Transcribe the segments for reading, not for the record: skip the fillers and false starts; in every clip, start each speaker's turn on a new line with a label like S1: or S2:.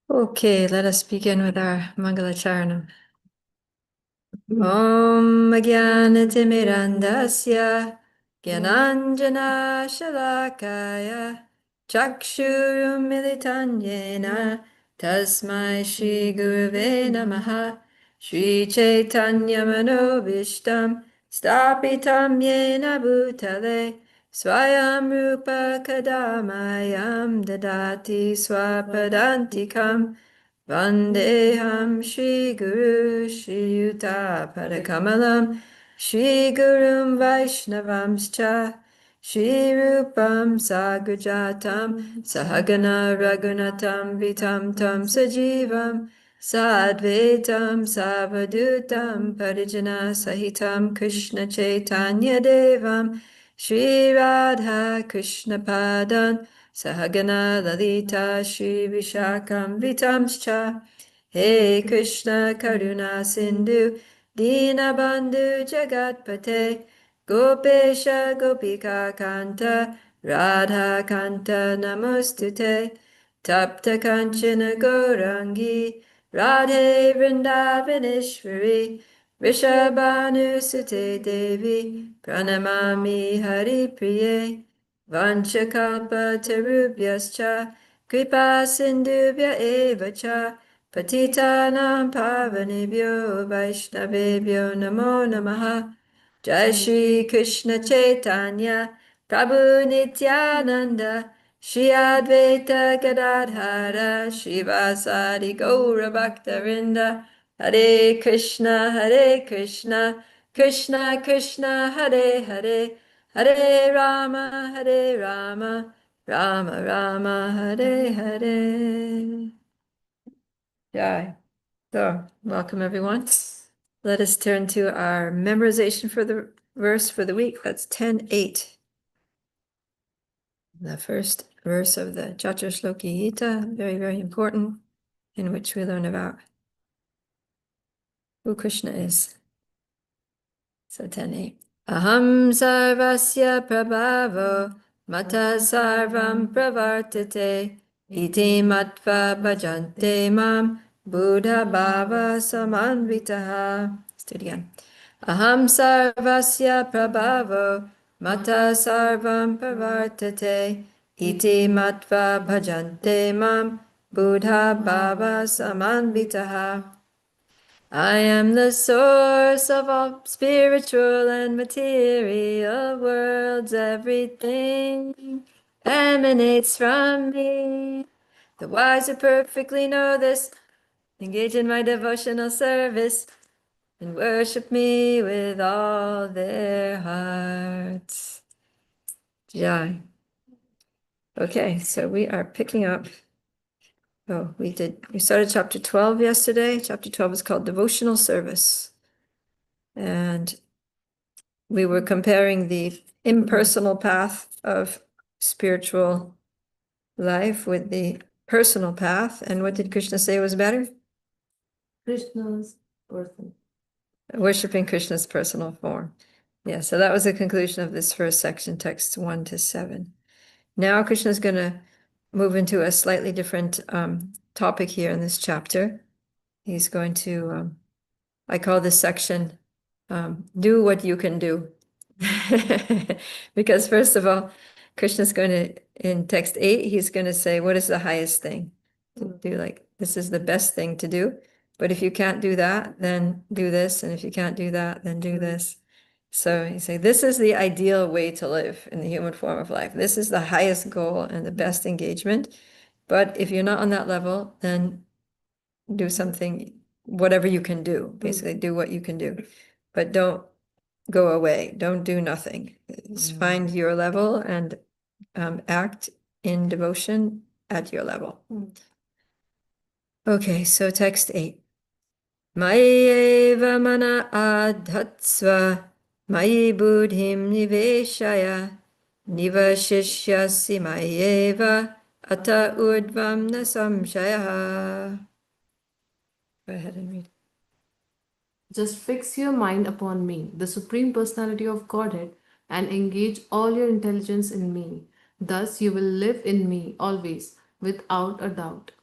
S1: Okay, let us begin with our Mangalacharanam. Om Jnanatimirandasya Gyananjana Shalakaya Chakshurum Militan Yena Tasmai Shri Gurave Namaha Shri Chaitanya Manobishtam Stapitam Yena Bhutale Swayam Rupa Kadamayam Dadati Swapadantikam Vandeham Shri Guru Shri Yuta Padakamalam Shri Gurum Vaishnavamscha Shri Rupam Sagrajatam Sahagana Raghunatam Vitam Tam Sajivam Sadvetam Savadutam Parijana Sahitam Krishna Chaitanya Devam Shri Radha Krishna Padan Sahagana Lalita Shri Vishakam Vitamscha He Krishna Karuna Sindhu Dinabandhu Jagatpate Gopesha Gopika Kanta Radha Kanta Namostute Tapta Kanchana Gaurangi Radhe Vrindavaneshwari Rishabhanu Sute Devi Pranamami Hari Priye Vanchakalpa tarubhyascha kripa sindhubhya eva cha patitanam pavanebhyo vaishnavebhyo namo namaha. Jai Shri Krishna Chaitanya Prabhu Nityananda Shri Advaita Gadadhara Shivasadi Gaura Bhaktarinda Hare Krishna Krishna Krishna Hare Hare Hare Rama, Rama Rama, Hare Hare. Jai. So, welcome everyone. Let us turn to our memorization for the verse for the week. That's 10:8. The first verse of the Chaturshloki Gita, very, very important, in which we learn about who Krishna is. So 10:8. Aham sarvasya prabhavo mata sarvam pravartate iti matva bhajante mam buddha bhava samanvitaha. Let's do it again. Aham sarvasya prabhavo mata sarvam pravartate iti matva bhajante mam buddha bhava samanvitaha. I am the source of all spiritual and material worlds. Everything emanates from me. The wise who perfectly know this engage in my devotional service and worship me with all their hearts. Jai. Okay, so we are picking up. Oh, we started chapter 12 yesterday. Chapter 12 is called Devotional Service. And we were comparing the impersonal path of spiritual life with the personal path. And what did Krishna say was better?
S2: Krishna's person.
S1: Worshipping Krishna's personal form. Yeah, so that was the conclusion of this first section, texts 1 to 7. Now Krishna is going to move into a slightly different topic here in this chapter. He's going to, I call this section, do what you can do. Because first of all, Krishna's going to, in text 8, he's going to say, what is the highest thing to do? Like, this is the best thing to do. But if you can't do that, then do this. And if you can't do that, then do this. So he say, this is the ideal way to live in the human form of life. This is the highest goal and the best engagement. But if you're not on that level, then do something, whatever you can do. Basically, do what you can do. But don't go away. Don't do nothing. Just find your level and act in devotion at your level. Okay, so text 8. Mayeva mana adhatsva mayi buddhim niveshaya nivashishyasi mayeva ata urdvam na samshaya. Go ahead and read.
S2: Just fix your mind upon me, the Supreme Personality of Godhead, and engage all your intelligence in me. Thus you will live in me always, without a doubt.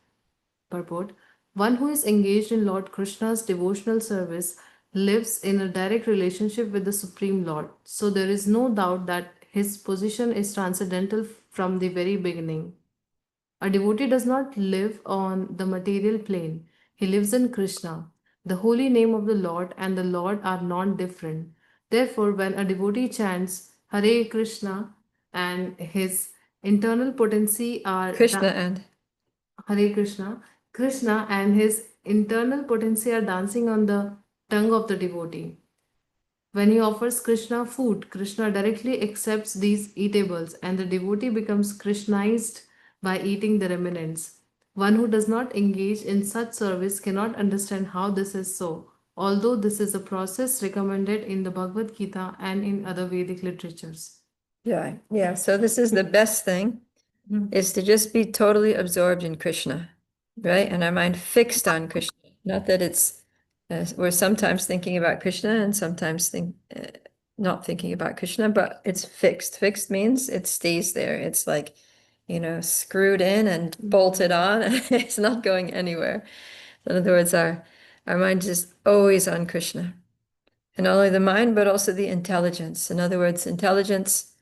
S2: Purport. One who is engaged in Lord Krishna's devotional service lives in a direct relationship with the Supreme Lord. So there is no doubt that his position is transcendental from the very beginning. A devotee does not live on the material plane, he lives in Krishna. The holy name of the Lord and the Lord are non different. Therefore, when a devotee chants Hare Krishna and his internal potency are
S1: Krishna and
S2: Hare Krishna, Krishna and his internal potency are dancing on the tongue of the devotee. When he offers Krishna food, Krishna directly accepts these eatables and the devotee becomes Krishnized by eating the remnants. One who does not engage in such service cannot understand how this is so, although this is a process recommended in the Bhagavad Gita and in other Vedic literatures.
S1: yeah. So this is the best thing, is to just be totally absorbed in Krishna, right? And our mind fixed on Krishna. Not that it's we're sometimes thinking about Krishna and sometimes not thinking about Krishna, but it's fixed. Fixed means it stays there. It's like, screwed in and bolted on. It's not going anywhere. In other words, our mind is always on Krishna. And not only the mind, but also the intelligence. In other words, intelligence,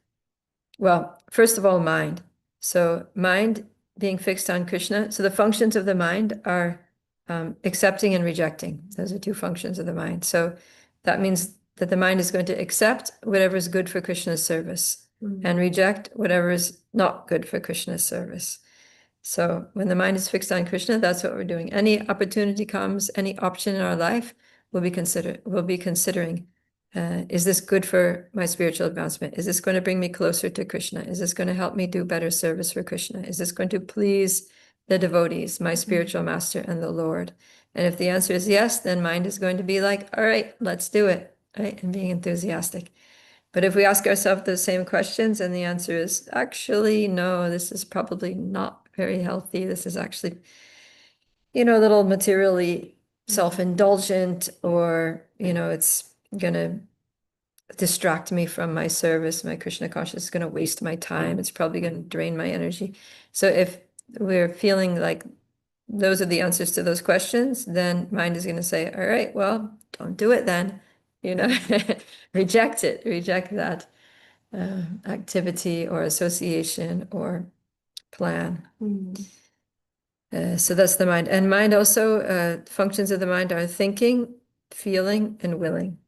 S1: well, first of all, mind. So mind being fixed on Krishna. So the functions of the mind are accepting and rejecting. Those are two functions of the mind. So that means that the mind is going to accept whatever is good for Krishna's service and reject whatever is not good for Krishna's service. So when the mind is fixed on Krishna, that's what we're doing. Any opportunity comes, any option in our life, we'll be considering, is this good for my spiritual advancement? Is this going to bring me closer to Krishna? Is this going to help me do better service for Krishna? Is this going to please the devotees, my spiritual master and the Lord? And if the answer is yes, then mind is going to be like, all right, let's do it, right? And being enthusiastic. But if we ask ourselves those same questions and the answer is actually, no, this is probably not very healthy. This is actually, a little materially self-indulgent, or, it's going to distract me from my service. My Krishna consciousness is going to waste my time. It's probably going to drain my energy. So if we're feeling like those are the answers to those questions, then mind is going to say, all right, well, don't do it then. Reject it, reject that activity or association or plan. So that's the mind. And mind also, functions of the mind are thinking, feeling, and willing.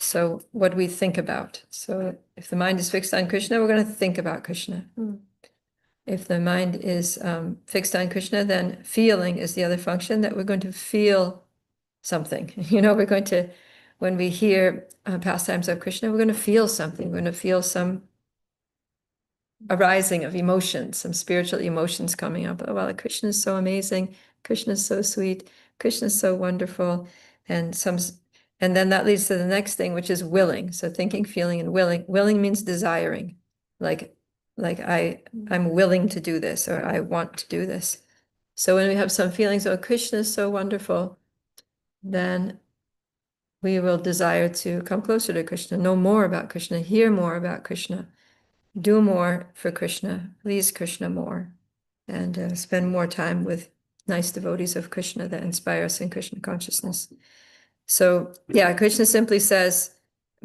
S1: So what we think about. So if the mind is fixed on Krishna, we're going to think about Krishna. If the mind is fixed on Krishna, then feeling is the other function, that we're going to feel something. We're going to, when we hear pastimes of Krishna, we're going to feel something. We're going to feel some arising of emotions, some spiritual emotions coming up. Oh, well, Krishna is so amazing. Krishna is so sweet. Krishna is so wonderful. And then that leads to the next thing, which is willing. So thinking, feeling, and willing. Willing means desiring. Like I'm willing to do this, or I want to do this. So when we have some feelings, oh, Krishna is so wonderful, then we will desire to come closer to Krishna, know more about Krishna, hear more about Krishna, do more for Krishna, please Krishna more, and spend more time with nice devotees of Krishna that inspire us in Krishna consciousness. So yeah, Krishna simply says,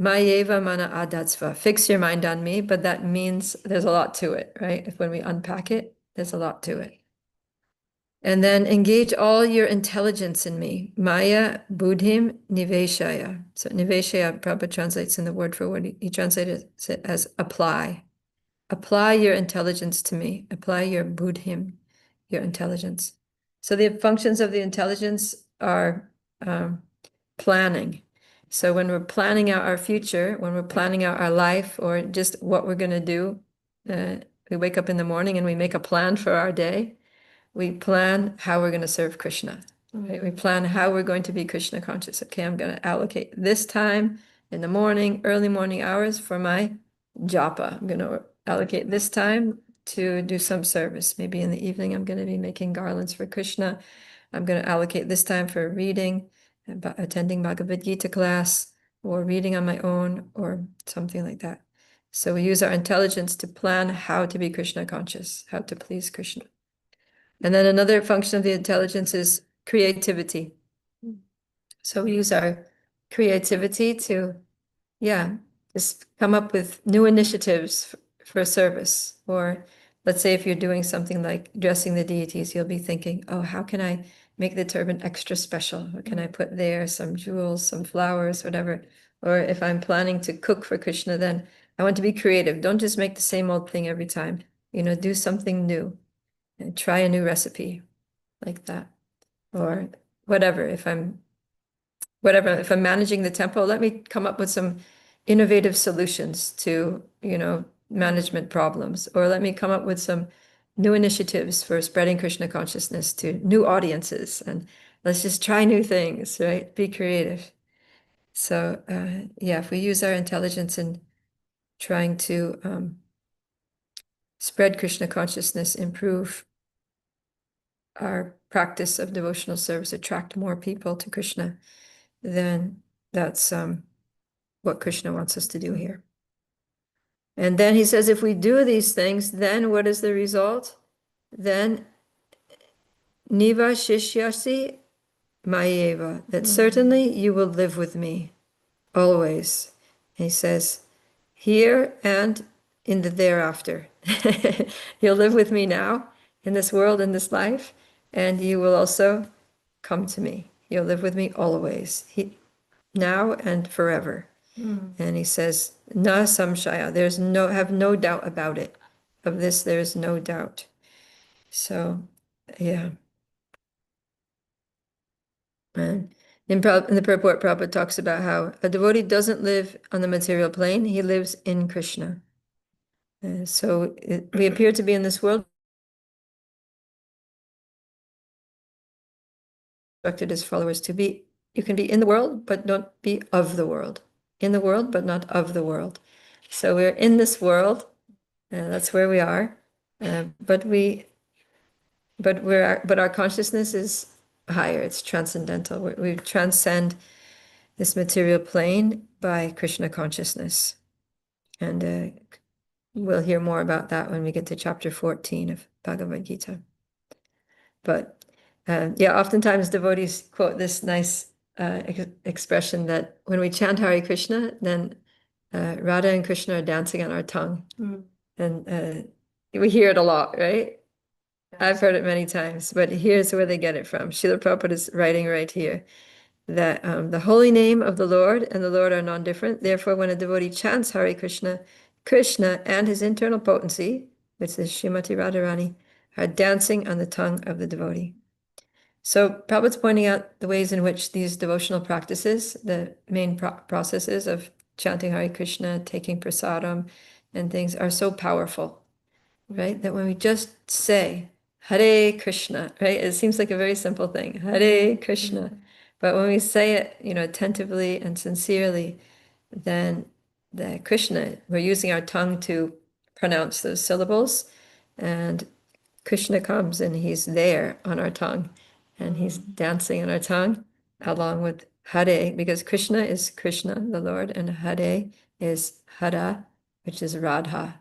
S1: Mayeva mana adatsva, fix your mind on me, but that means there's a lot to it, right? When we unpack it, there's a lot to it. And then engage all your intelligence in me. Maya buddhim niveshaya. So niveshaya, Prabhupada translates in the word for word. He translated it as apply. Apply your intelligence to me. Apply your buddhim, your intelligence. So the functions of the intelligence are planning. So when we're planning out our future, when we're planning out our life, or just what we're going to do, we wake up in the morning and we make a plan for our day. We plan how we're going to serve Krishna. Right? We plan how we're going to be Krishna conscious. Okay, I'm going to allocate this time in the morning, early morning hours for my japa. I'm going to allocate this time to do some service. Maybe in the evening, I'm going to be making garlands for Krishna. I'm going to allocate this time for reading, attending Bhagavad Gita class, or reading on my own, or something like that. So we use our intelligence to plan how to be Krishna conscious, how to please Krishna. And then another function of the intelligence is creativity. So we use our creativity to, yeah, just come up with new initiatives for a service. Or let's say if you're doing something like dressing the deities, you'll be thinking, oh, how can I make the turban extra special? What can I put there? Some jewels, some flowers, whatever. Or if I'm planning to cook for Krishna, then I want to be creative. Don't just make the same old thing every time. Do something new and try a new recipe like that. Or whatever. If I'm managing the temple, let me come up with some innovative solutions to, management problems, or let me come up with some new initiatives for spreading Krishna consciousness to new audiences, and let's just try new things, right? Be creative. So, yeah, if we use our intelligence in trying to spread Krishna consciousness, improve our practice of devotional service, attract more people to Krishna, then that's what Krishna wants us to do here. And then he says, if we do these things, then what is the result? Then Niva Shishyasi Mayeva, that certainly you will live with me always. And he says, here and in the thereafter. You'll live with me now in this world, in this life, and you will also come to me. You'll live with me always, now and forever. And he says, Na samshaya, have no doubt about it. Of this, there is no doubt. So, yeah. And in the purport, Prabhupada talks about how a devotee doesn't live on the material plane, he lives in Krishna. So we appear to be in this world, instructed his followers to be, you can be in the world, but don't be of the world. In the world, but not of the world. So we're in this world, that's where we are, but our consciousness is higher, it's transcendental. We transcend this material plane by Krishna consciousness. And we'll hear more about that when we get to chapter 14 of Bhagavad Gita. But yeah, oftentimes devotees quote this nice expression that when we chant Hare Krishna, then Radha and Krishna are dancing on our tongue. And we hear it a lot, right? I've heard it many times, but here's where they get it from. Srila Prabhupada is writing right here that the holy name of the Lord and the Lord are non-different. Therefore, when a devotee chants Hare Krishna, Krishna and his internal potency, which is Srimati Radharani, are dancing on the tongue of the devotee. So Prabhupada's pointing out the ways in which these devotional practices, the main processes of chanting Hare Krishna, taking prasadam, and things are so powerful, right? That when we just say Hare Krishna, right? It seems like a very simple thing, Hare Krishna. But when we say it, attentively and sincerely, then the Krishna, we're using our tongue to pronounce those syllables, and Krishna comes and he's there on our tongue, and he's dancing on our tongue along with Hare, because Krishna is Krishna, the Lord, and Hare is Hara, which is Radha.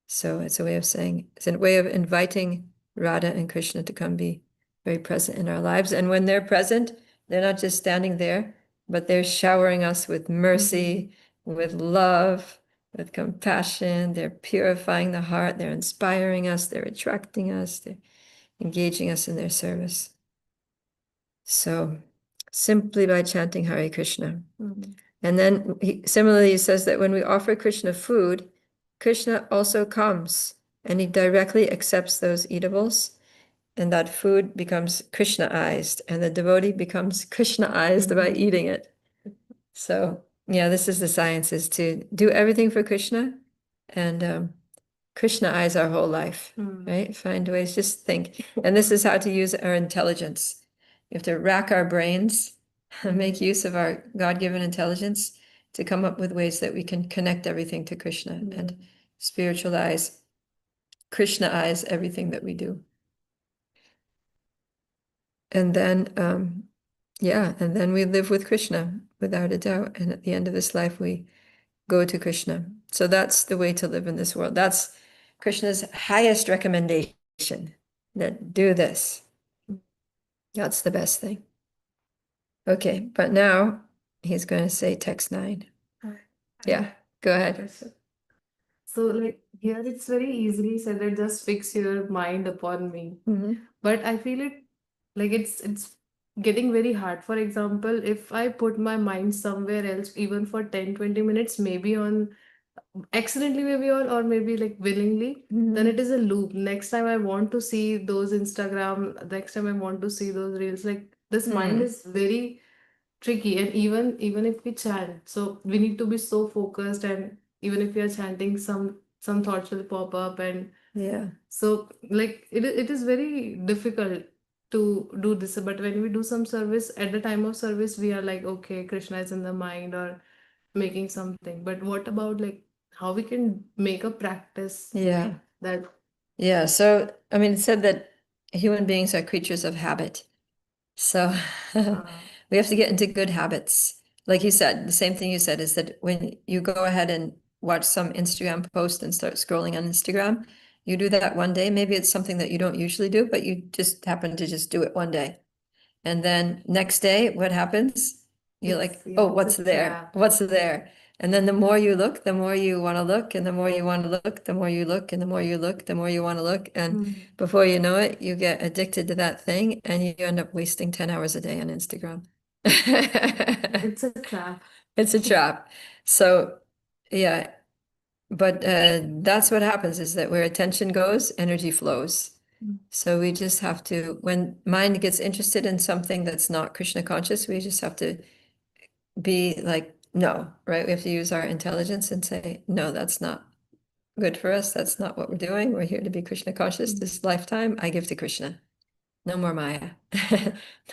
S1: So it's a way of saying, it's a way of inviting Radha and Krishna to come be very present in our lives. And when they're present, they're not just standing there, but they're showering us with mercy, with love, with compassion. They're purifying the heart. They're inspiring us. They're attracting us. They're engaging us in their service. So simply by chanting Hare Krishna. And then similarly, he says that when we offer Krishna food, Krishna also comes and he directly accepts those eatables, and that food becomes Krishnaized, and the devotee becomes Krishnaized by eating it. So yeah, this is the science, is to do everything for Krishna and Krishnaize our whole life, right? Find ways, just think. And this is how to use our intelligence. We have to rack our brains and make use of our God-given intelligence to come up with ways that we can connect everything to Krishna and spiritualize, Krishnaize everything that we do. And then, yeah, and then we live with Krishna without a doubt. And at the end of this life, we go to Krishna. So that's the way to live in this world. That's Krishna's highest recommendation, that do this. That's the best thing. Okay, but now he's going to say text 9. Yeah, go ahead.
S2: So, like here, it's very easily said that just fix your mind upon me.
S1: Mhm.
S2: But I feel it like it's getting very hard. For example, if I put my mind somewhere else, even for 10-20 minutes, maybe on accidentally, maybe or maybe like willingly, then
S1: Mhm.
S2: it is a loop. Next time I want to see those Instagram, next time I want to see those reels, like this mind
S1: Mm.
S2: is very tricky. And even if we chant, so we need to be so focused, and even if we are chanting, some thoughts will pop up, and
S1: Yeah.
S2: so like it is very difficult to do this. But when we do some service, at the time of service, we are like, okay, Krishna is in the mind, or making something. But what about like how we can make a practice
S1: Yeah.
S2: like that?
S1: Yeah. So, I mean, it said that human beings are creatures of habit. So
S2: Uh,
S1: we have to get into good habits. Like you said, the same thing you said is that when you go ahead and watch some Instagram post and start scrolling on Instagram, you do that one day. Maybe it's something that you don't usually do, but you just happen to just do it one day. And then next day, what happens? You're like, oh,
S2: it's
S1: what's
S2: a
S1: there?
S2: trap.
S1: What's there? And then the more you look, the more you want to look, and the more you want to look, the more you look, and the more you look, the more you want to look. And
S2: Mm.
S1: before you know it, you get addicted to that thing and you end up wasting 10 hours a day on Instagram.
S2: It's a trap.
S1: It's a trap. So, yeah, but that's what happens is that where attention goes, energy flows.
S2: Mm.
S1: So we just have to, when mind gets interested in something that's not Krishna conscious, we just have to be like, no, right? We have to use our intelligence and say, no, that's not good for us. That's not what we're doing. We're here to be Krishna conscious.
S2: Mm.
S1: This lifetime, I give to Krishna. No more Maya.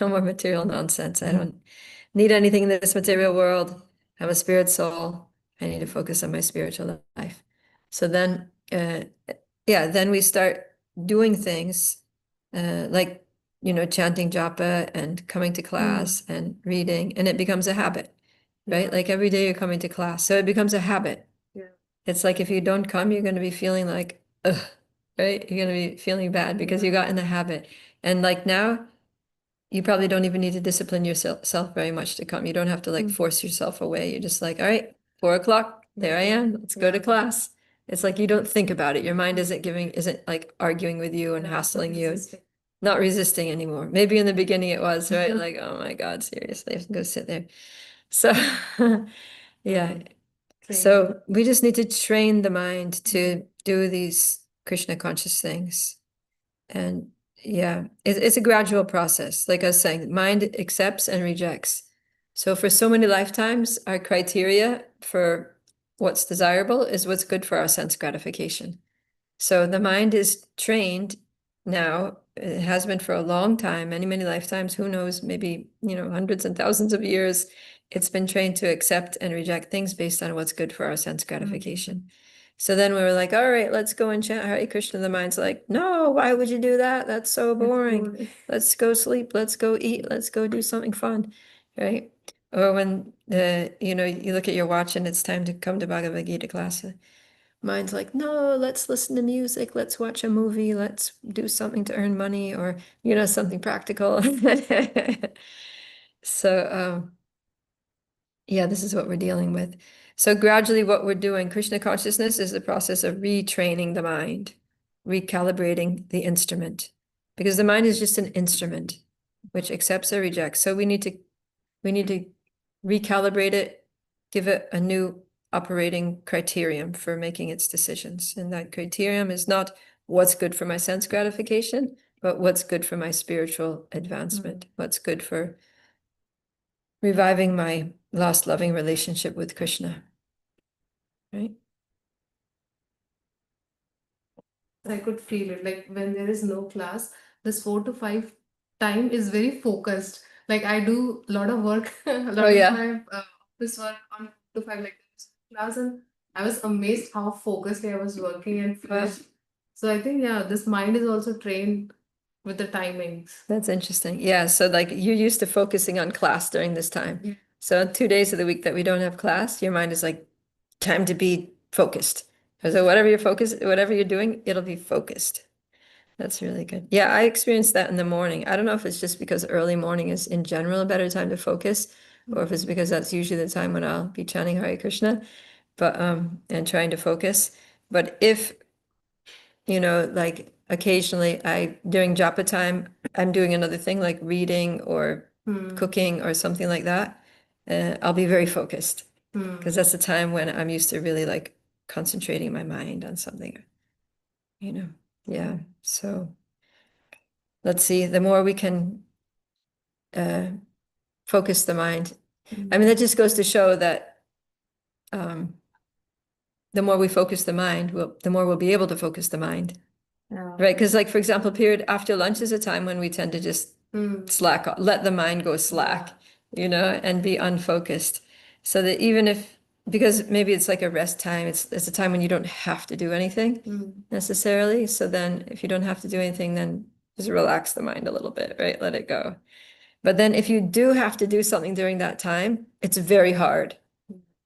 S1: No more material nonsense. I don't need anything in this material world. I'm a spirit soul. I need to focus on my spiritual life. So then, yeah, then we start doing things like, chanting japa and coming to
S2: Mm.
S1: class and reading, and it becomes a habit, right?
S2: Yeah.
S1: Like every day you're coming to class. So it becomes a habit.
S2: Yeah.
S1: It's like if you don't come, you're going to be feeling like, ugh, right? You're going to be feeling bad because you got in the habit. And like now, you probably don't even need to discipline yourself very much to come. You don't have to like
S2: Mm.
S1: force yourself away. You're just like, all right, 4 o'clock, there I am. Let's go to
S2: Yeah.
S1: class. It's like you don't think about it. Your mind isn't like arguing with you and
S2: Yeah.
S1: hassling you,
S2: Resisting.
S1: not resisting anymore. Maybe in the beginning it was, right? Like, oh my God, seriously, I have to go sit there. So, yeah.
S2: Training.
S1: So we just need to train the mind to do these Krishna conscious things. And yeah, it's a gradual process. Like I was saying, mind accepts and rejects. So for so many lifetimes, our criteria for what's desirable is what's good for our sense gratification. So the mind is trained now, it has been for a long time, many, many lifetimes, who knows, maybe, hundreds and thousands of years. It's been trained to accept and reject things based on what's good for our sense gratification. So then we were like, all right, let's go and chant Hare Krishna. The mind's like, no, why would you do that? That's so
S2: It's
S1: boring.
S2: boring.
S1: Let's go sleep. Let's go eat. Let's go do something fun, right? Or when you look at your watch and it's time to come to Bhagavad Gita class. Mind's like, no, let's listen to music. Let's watch a movie. Let's do something to earn money or, something practical. So, yeah, this is what we're dealing with. So gradually what we're doing, Krishna consciousness is the process of retraining the mind, recalibrating the instrument, because the mind is just an instrument which accepts or rejects. So we need to recalibrate it, give it a new operating criterion for making its decisions. And that criterion is not what's good for my sense gratification, but what's good for my spiritual advancement, what's good for reviving my lost loving relationship with Krishna, right?
S2: I could feel it. Like when there is no class, this 4 to 5 time is very focused. Like I do a lot of work, a
S1: Oh,
S2: lot of
S1: yeah.
S2: my office work on 4 to 5 like this class, and I was amazed how focusedly I was working and
S1: Wow.
S2: finished. So I think yeah, this mind is also trained with the timings.
S1: That's interesting. Yeah. So like you're used to focusing on class during this time.
S2: Yeah.
S1: So 2 days of the week that we don't have class, your mind is like, time to be focused. So whatever you're doing, it'll be focused. That's really good. Yeah, I experienced that in the morning. I don't know if it's just because early morning is in general a better time to focus, or if it's because that's usually the time when I'll be chanting Hare Krishna, but and trying to focus. But if, like occasionally during japa time, I'm doing another thing like reading or cooking or something like that, I'll be very focused because that's the time when I'm used to really like concentrating my mind on something, you know. Yeah. So let's see, the more we can focus the mind. I mean, that just goes to show that the more we focus the mind, the more we'll be able to focus the mind. Right? Because, like, for example, period after lunch is a time when we tend to just slack off, let the mind go slack, and be unfocused. So that even if, because maybe it's like a rest time, it's a time when you don't have to do anything necessarily. So then if you don't have to do anything, then just relax the mind a little bit, right? Let it go. But then if you do have to do something during that time, it's very hard,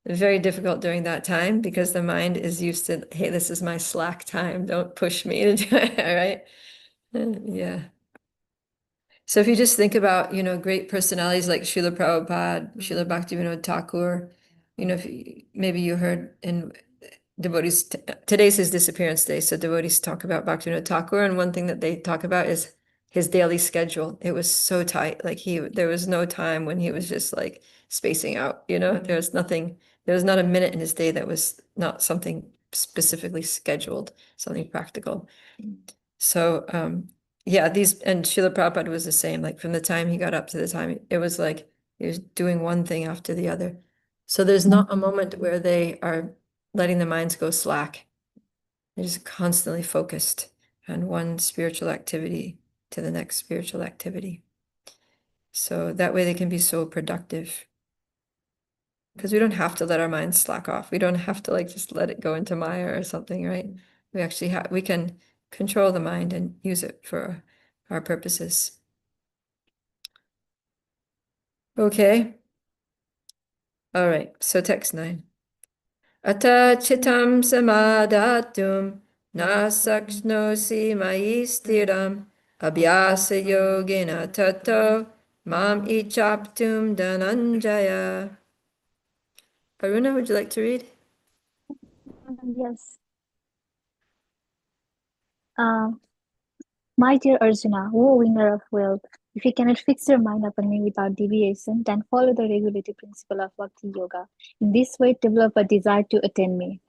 S1: very difficult during that time because the mind is used to, hey, this is my slack time. Don't push me to do it, right? Yeah. So if you just think about, great personalities like Srila Prabhupada, Srila Bhaktivinoda Thakur, maybe you heard in devotees, today's his disappearance day, so devotees talk about Bhaktivinoda Thakur, and one thing that they talk about is his daily schedule. It was so tight, like there was no time when he was just like spacing out, there was not a minute in his day that was not something specifically scheduled, something practical. So, yeah, and Srila Prabhupada was the same, like from the time he got up to the time, it was like he was doing one thing after the other. So there's not a moment where they are letting the minds go slack. They're just constantly focused on one spiritual activity to the next spiritual activity. So that way they can be so productive. Because we don't have to let our minds slack off. We don't have to like just let it go into Maya or something, right? We actually we can control the mind and use it for our purposes. Okay. All right. So text 9. Ata chitam samadatum na sakshnosi mayi stiram abhyasa yogena tato mam ichaptum dhananjaya. Aruna, would you like to read?
S3: Yes. My dear Arjuna, O winner of wealth, if you cannot fix your mind upon me without deviation, then follow the regulative principle of Bhakti Yoga. In this way, develop a desire to attain me.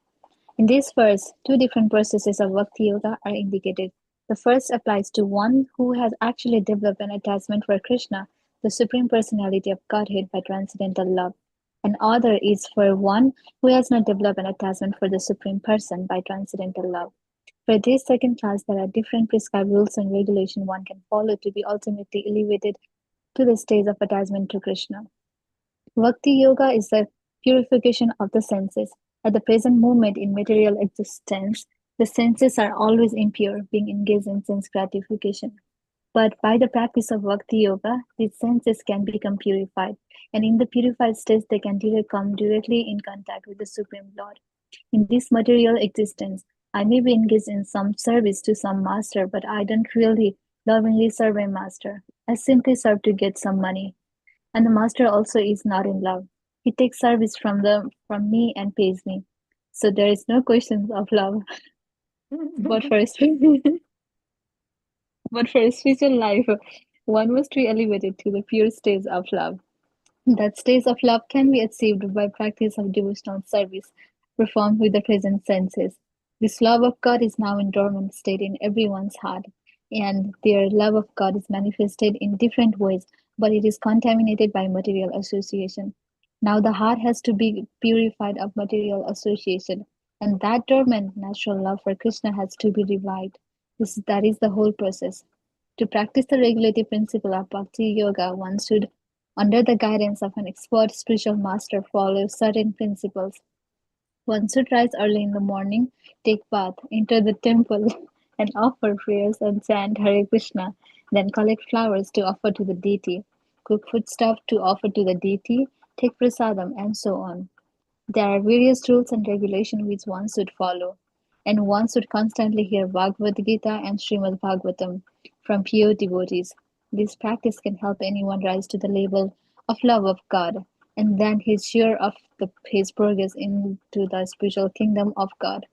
S3: In this verse, two different processes of Bhakti Yoga are indicated. The first applies to one who has actually developed an attachment for Krishna, the Supreme Personality of Godhead, by transcendental love. And other is for one who has not developed an attachment for the Supreme Person by transcendental love. For this second class, there are different prescribed rules and regulations one can follow to be ultimately elevated to the stage of attachment to Krishna. Bhakti Yoga is the purification of the senses. At the present moment in material existence, the senses are always impure, being engaged in sense gratification. But by the practice of Bhakti Yoga, these senses can become purified, and in the purified state, they can come directly in contact with the Supreme Lord. In this material existence, I may be engaged in some service to some master, but I don't really lovingly serve a master. I simply serve to get some money. And the master also is not in love. He takes service from me and pays me. So there is no question of love. But for a but for a spiritual life, one must be elevated to the pure stage of love. That stage of love can be achieved by practice of devotional service performed with the present senses. This love of God is now in dormant state in everyone's heart, and their love of God is manifested in different ways, but it is contaminated by material association. Now the heart has to be purified of material association, and that dormant natural love for Krishna has to be revived. That is the whole process. To practice the regulative principle of Bhakti Yoga, one should, under the guidance of an expert spiritual master, follow certain principles. One should rise early in the morning, take bath, enter the temple, and offer prayers and chant Hare Krishna, then collect flowers to offer to the deity, cook foodstuff to offer to the deity, take prasadam, and so on. There are various rules and regulations which one should follow. and one should constantly hear Bhagavad Gita and Srimad Bhagavatam from pure devotees. This practice can help anyone rise to the level of love of God, and then he's sure of his progress into the spiritual kingdom of God.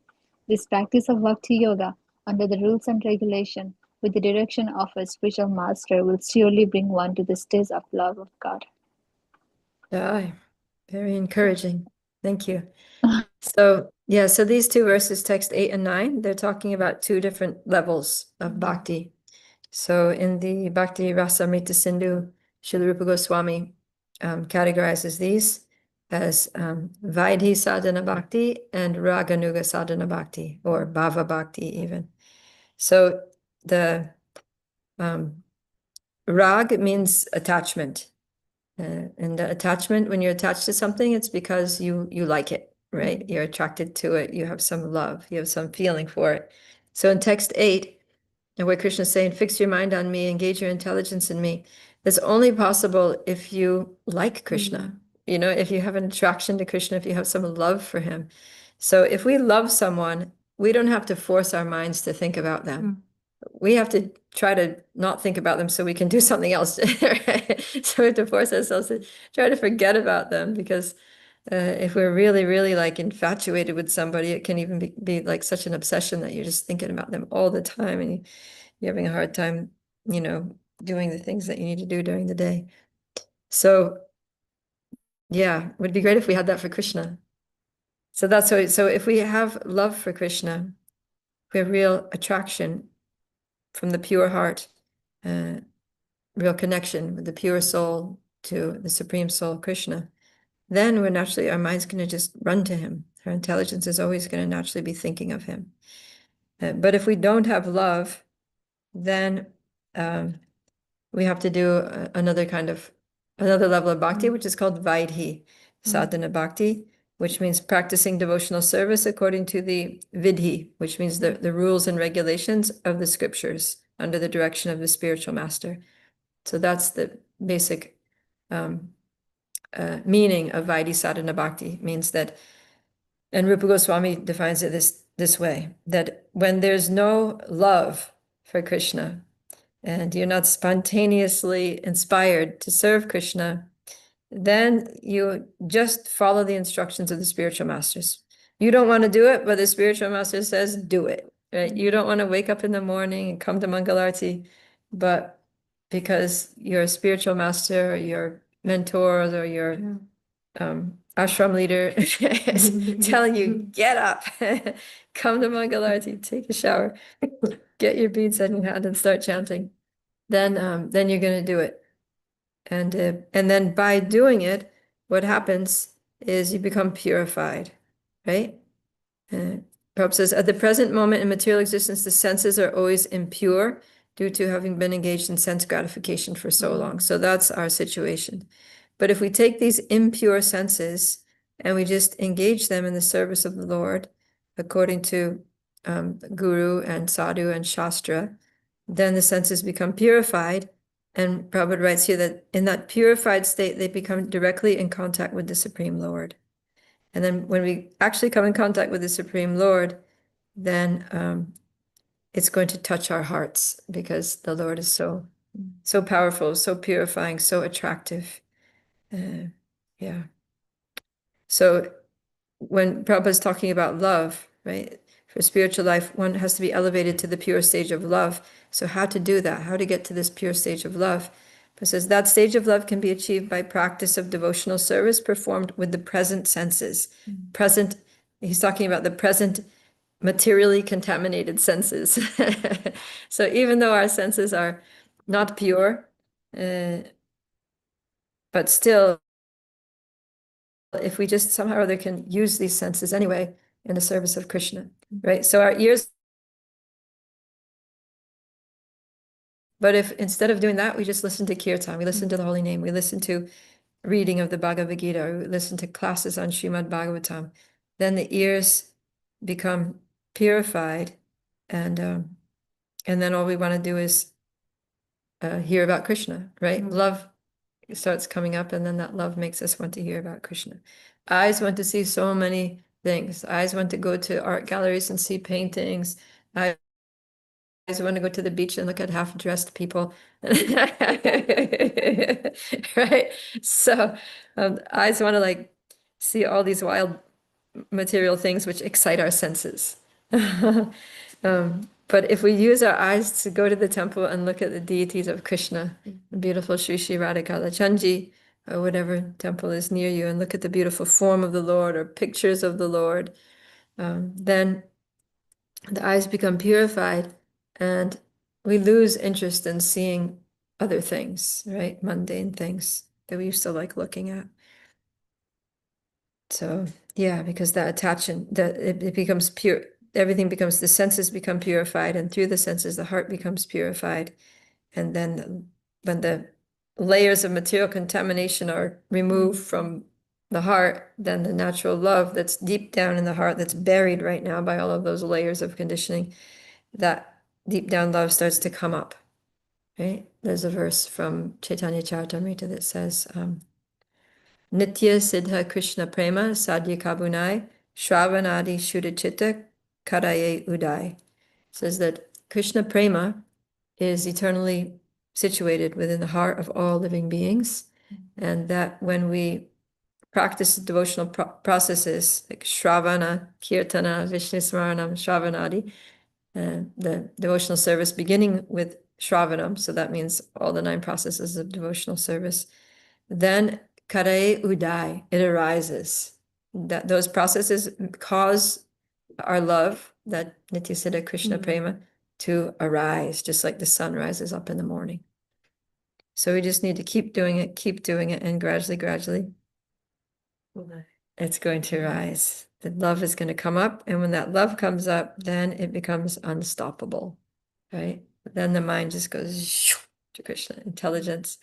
S3: This practice of Bhakti Yoga, under the rules and regulation, with the direction of a spiritual master, will surely bring one to the stage of love of God.
S1: Yeah, very encouraging. Thank you. So, yeah, so these two verses, text 8 and 9, they're talking about two different levels of bhakti. So in the Bhakti Rasamrita Sindhu, Srila Rupa Goswami categorizes these as Vaidhi Sadhana Bhakti and Raganuga Sadhana Bhakti, or Bhava Bhakti even. So the Rag means attachment. And the attachment, when you're attached to something, it's because you like it, right? You're attracted to it. You have some love. You have some feeling for it. So in text 8, and where Krishna is saying, fix your mind on me, engage your intelligence in me, that's only possible if you like Krishna. You know, if you have an attraction to Krishna, if you have some love for him. So if we love someone, we don't have to force our minds to think about them. We have to try to not think about them so we can do something else. Right? So we have to force ourselves to try to forget about them, because if we're really, really like infatuated with somebody, it can even be like such an obsession that you're just thinking about them all the time, and you're having a hard time, you know, doing the things that you need to do during the day. So yeah, it would be great if we had that for Krishna. So that's so if we have love for Krishna, we have real attraction from the pure heart, real connection with the pure soul to the Supreme Soul, Krishna, then we're naturally, our mind's going to just run to him. Our intelligence is always going to naturally be thinking of him. But if we don't have love, then we have to do another level of bhakti, which is called Vaidhi Sadhana Bhakti, which means practicing devotional service according to the Vidhi, which means the rules and regulations of the scriptures under the direction of the spiritual master. So that's the basic meaning of Vaidhi Sadhana Bhakti. It means that, and Rupa Goswami defines it this way, that when there's no love for Krishna, and you're not spontaneously inspired to serve Krishna, then you just follow the instructions of the spiritual masters. You don't want to do it, but the spiritual master says, do it, right? You don't want to wake up in the morning and come to Mangalarti, but because your spiritual master or your mentors or your ashram leader is telling you, get up, come to Mangalarti, take a shower, get your beads in your hand and start chanting, then you're going to do it. And then by doing it, what happens is you become purified, right? Prabhupada says, at the present moment in material existence, the senses are always impure due to having been engaged in sense gratification for so long. So that's our situation. But if we take these impure senses and we just engage them in the service of the Lord, according to Guru and Sadhu and Shastra, then the senses become purified. And Prabhupada writes here that in that purified state, they become directly in contact with the Supreme Lord. And then when we actually come in contact with the Supreme Lord, then it's going to touch our hearts, because the Lord is so powerful, so purifying, so attractive. Yeah. So when Prabhupada is talking about love, right? For spiritual life, one has to be elevated to the pure stage of love. So how to do that? How to get to this pure stage of love? It says that stage of love can be achieved by practice of devotional service performed with the present senses. Present, he's talking about the present materially contaminated senses. So even though our senses are not pure, but still, if we just somehow or other can use these senses anyway in the service of Krishna, right? So our ears, but if instead of doing that, we just listen to kirtan, we listen to the holy name, we listen to reading of the Bhagavad Gita, or we listen to classes on Srimad Bhagavatam, then the ears become purified, and then all we want to do is hear about Krishna, right? Love starts coming up, and then that love makes us want to hear about Krishna. Eyes want to see so many things. Eyes want to go to art galleries and see paintings. Eyes want to go to the beach and look at half-dressed people. Right? So eyes want to like see all these wild material things which excite our senses. But if we use our eyes to go to the temple and look at the deities of Krishna, the beautiful Sri Sri Radhikala Chanji, or whatever temple is near you, and look at the beautiful form of the Lord or pictures of the Lord, then the eyes become purified and we lose interest in seeing other things, right? Mundane things that we used to like looking at. So yeah, because that attachment, that it becomes pure, everything becomes, the senses become purified, and through the senses, the heart becomes purified. And then when the layers of material contamination are removed from the heart, then the natural love that's deep down in the heart, that's buried right now by all of those layers of conditioning, that deep down love starts to come up, right? There's a verse from Chaitanya Charitamrita that says, Nitya Siddha Krishna Prema Sadhya Kabunai Shravanadi Shuddhachitta Karaye Udai. Says that Krishna Prema is eternally situated within the heart of all living beings, and that when we practice devotional processes like Shravana, Kirtana, Vishnu Smaranam, Shravanadi, the devotional service beginning with Shravanam, so that means all the 9 processes of devotional service, then Kare Udai, it arises. That those processes cause our love, that Nityasiddha Krishna Prema, to arise, just like the sun rises up in the morning. So we just need to keep doing it, and gradually, it's going to rise. The love is going to come up, and when that love comes up, then it becomes unstoppable, right? Then the mind just goes to Krishna, intelligence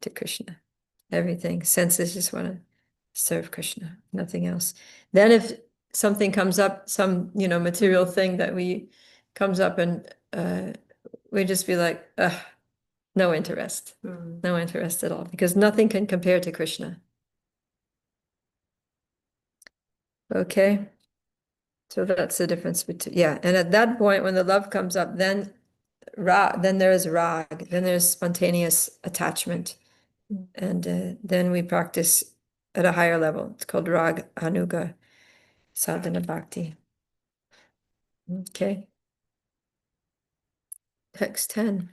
S1: to Krishna. Everything, senses just want to serve Krishna, nothing else. Then if something comes up, some, material thing that comes up, and we just be like, no interest, no interest at all, because nothing can compare to Krishna. Okay, so that's the difference between, and at that point, when the love comes up, then there is rag, then there's spontaneous attachment. And then we practice at a higher level. It's called Rag Anuga Sadhana Bhakti. Okay. Text 10.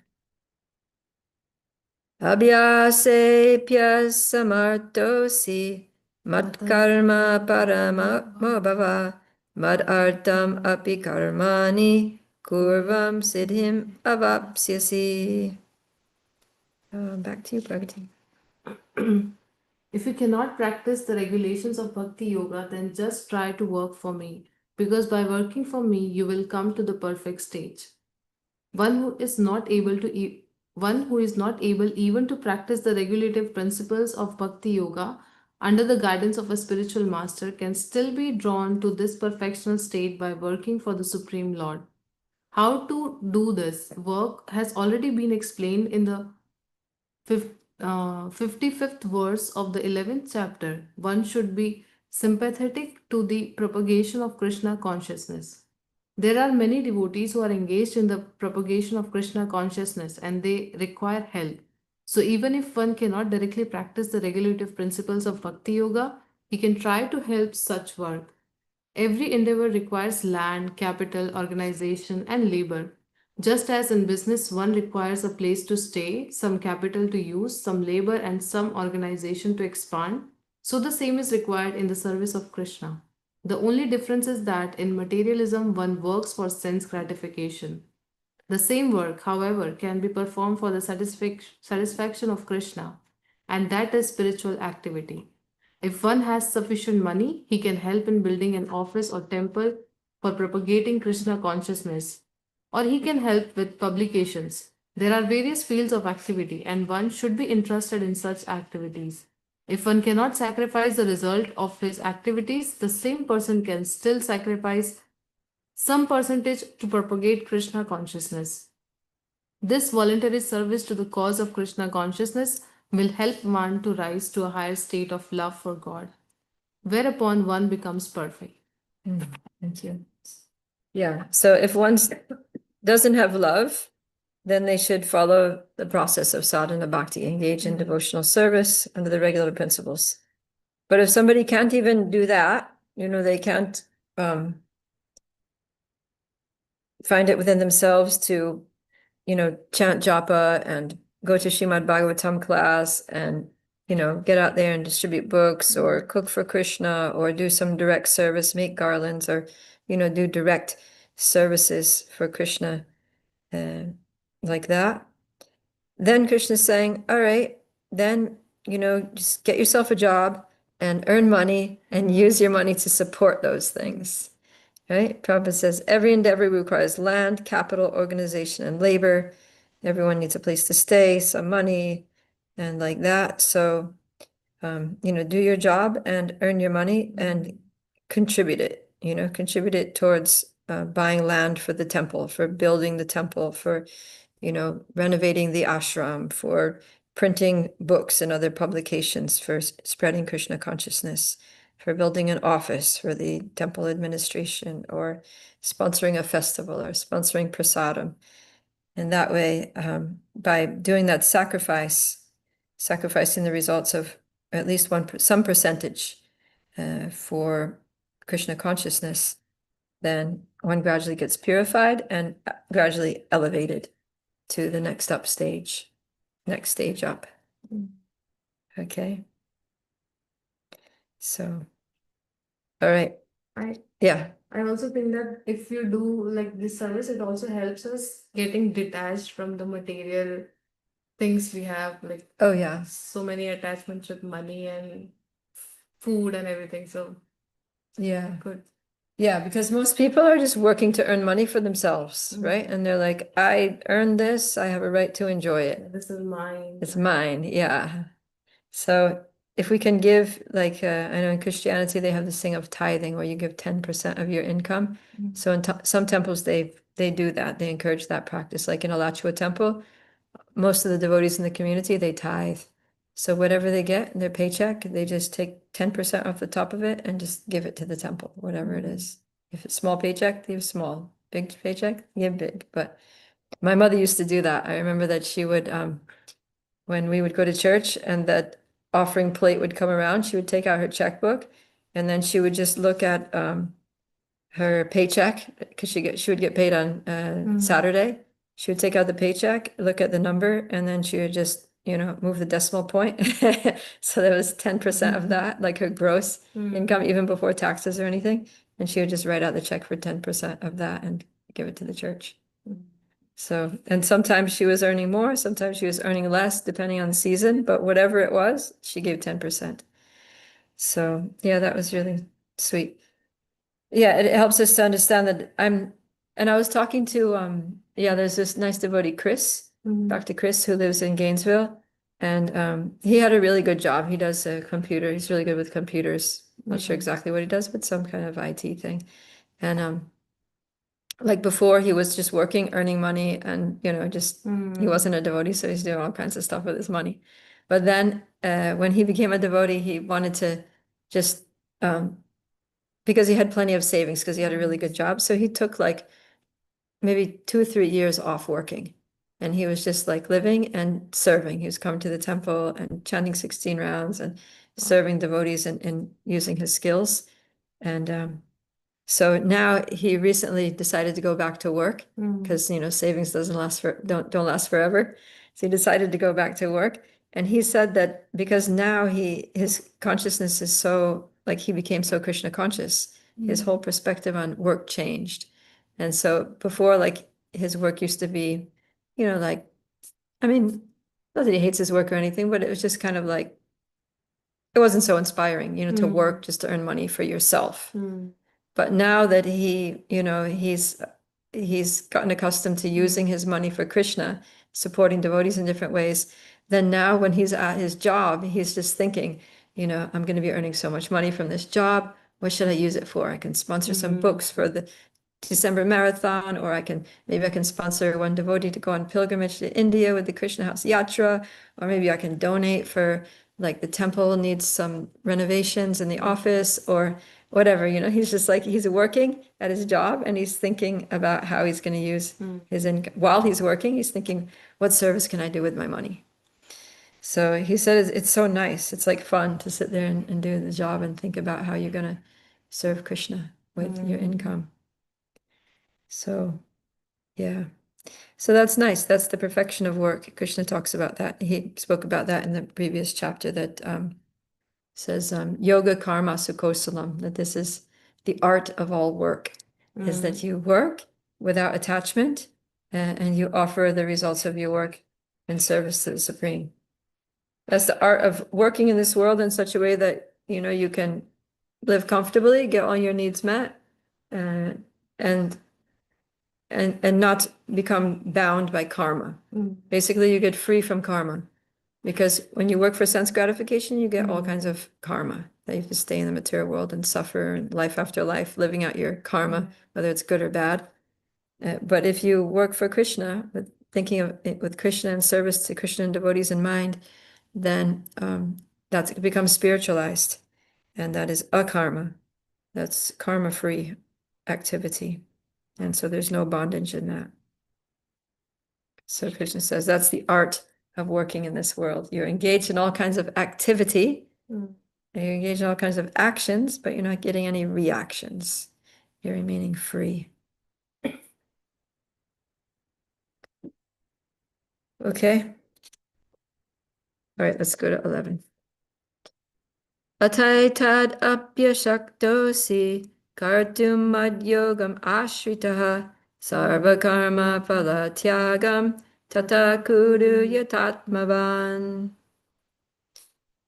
S1: Abhyase samartosi mad karma parama bhava mad artam api karmani kurvam siddhim avapsyasi. Back to you, Pragati.
S2: If you cannot practice the regulations of Bhakti Yoga, then just try to work for me, because by working for me, you will come to the perfect stage. One who is not able even to practice the regulative principles of Bhakti Yoga under the guidance of a spiritual master can still be drawn to this perfectional state by working for the Supreme Lord. How to do this work has already been explained in the 55th verse of the 11th chapter. One should be sympathetic to the propagation of Krishna consciousness. There are many devotees who are engaged in the propagation of Krishna consciousness and they require help. So even if one cannot directly practice the regulative principles of Bhakti Yoga, he can try to help such work. Every endeavor requires land, capital, organization, and labor. Just as in business, one requires a place to stay, some capital to use, some labor, and some organization to expand, so the same is required in the service of Krishna. The only difference is that in materialism, one works for sense gratification. The same work, however, can be performed for the satisfaction of Krishna, and that is spiritual activity. If one has sufficient money, he can help in building an office or temple for propagating Krishna consciousness, or he can help with publications. There are various fields of activity, and one should be interested in such activities. If one cannot sacrifice the result of his activities, the same person can still sacrifice some percentage to propagate Krishna consciousness. This voluntary service to the cause of Krishna consciousness will help one to rise to a higher state of love for God, whereupon one becomes perfect.
S1: Thank you. Yeah, so if one doesn't have love, then they should follow the process of sadhana bhakti, engage in devotional service under the regular principles. But if somebody can't even do that, they can't find it within themselves to, chant japa and go to Srimad Bhagavatam class and, get out there and distribute books or cook for Krishna or do some direct service, make garlands or, do direct services for Krishna like that. Then Krishna's saying, all right, then, just get yourself a job and earn money and use your money to support those things. Right? Prabhupada says every endeavor requires land, capital, organization, and labor. Everyone needs a place to stay, some money, and like that. So, do your job and earn your money and contribute it, contribute it towards buying land for the temple, for building the temple, for, renovating the ashram, for printing books and other publications, for spreading Krishna consciousness, for building an office for the temple administration, or sponsoring a festival, or sponsoring prasadam. And that way, by doing that sacrificing the results of at least some percentage for Krishna consciousness, then one gradually gets purified and gradually elevated to the next stage up. Okay. So, all right. Yeah.
S2: I also think that if you do like this service, it also helps us getting detached from the material things we have, like
S1: Oh, yeah.
S2: so many attachments with money and food and everything. So
S1: Yeah.
S2: good.
S1: Yeah, because most people are just working to earn money for themselves, right? And they're like, I earned this, I have a right to enjoy it.
S2: This is mine.
S1: It's mine, yeah. So if we can give, like, I know in Christianity they have this thing of tithing where you give 10% of your income. So in some temples they do that. They encourage that practice. Like in Alachua Temple, most of the devotees in the community, they tithe. So whatever they get in their paycheck, they just take 10% off the top of it and just give it to the temple, whatever it is. If it's small paycheck, they give small. Big paycheck, give big. But my mother used to do that. I remember that she would, when we would go to church and that offering plate would come around, she would take out her checkbook and then she would just look at her paycheck because she would get paid on Saturday. She would take out the paycheck, look at the number, and then she would just, move the decimal point. So there was 10% of that, like her gross income, even before taxes or anything. And she would just write out the check for 10% of that and give it to the church. So, and sometimes she was earning more, sometimes she was earning less, depending on the season, but whatever it was, she gave 10%. So, yeah, that was really sweet. Yeah, it helps us to understand that and I was talking to, there's this nice devotee, Chris, Dr. Chris, who lives in Gainesville. And he had a really good job. He does a computer. He's really good with computers. Not sure exactly what he does, but some kind of IT thing. And like before, he was just working, earning money, and he wasn't a devotee, so he's doing all kinds of stuff with his money. But then when he became a devotee, he wanted to just because he had plenty of savings because he had a really good job. So he took like maybe 2 or 3 years off working. And he was just like living and serving. He was coming to the temple and chanting 16 rounds and serving devotees and using his skills. And so now he recently decided to go back to work because savings don't last forever. So he decided to go back to work. And he said that because now his consciousness is so, like he became so Krishna conscious, his whole perspective on work changed. And so before, like his work used to be, like, I mean, not that he hates his work or anything, but it was just kind of like, it wasn't so inspiring, to work just to earn money for yourself. But now that he's gotten accustomed to using his money for Krishna, supporting devotees in different ways, then now when he's at his job, he's just thinking, I'm going to be earning so much money from this job. What should I use it for? I can sponsor some books for the December marathon, or maybe I can sponsor one devotee to go on pilgrimage to India with the Krishna House Yatra, or maybe I can donate for like the temple needs some renovations in the office, or whatever, he's just like, he's working at his job and he's thinking about how he's going to use his income. While he's working, he's thinking, what service can I do with my money? So he said it's so nice. It's like fun to sit there and do the job and think about how you're going to serve Krishna with your income. So, yeah. So that's nice. That's the perfection of work. Krishna talks about that. He spoke about that in the previous chapter that says yoga karma sukhosalam, that this is the art of all work, is that you work without attachment and you offer the results of your work in service to the Supreme. That's the art of working in this world in such a way that, you can live comfortably, get all your needs met, and not become bound by karma. Basically, you get free from karma. Because when you work for sense gratification, you get all kinds of karma that you have to stay in the material world and suffer life after life, living out your karma, whether it's good or bad. But if you work for Krishna, thinking of it with Krishna and service to Krishna and devotees in mind, then that becomes spiritualized. And that is akarma. That's karma-free activity. And so there's no bondage in that. So Krishna says that's the art of working in this world. You're engaged in all kinds of activity, and you're engaged in all kinds of actions, but you're not getting any reactions. You're remaining free. Okay. All right, let's go to 11. Ataitad apyashaktosi kartum madyogam ashritaha sarvakarma phala tyagam tata kudu yatatmavan.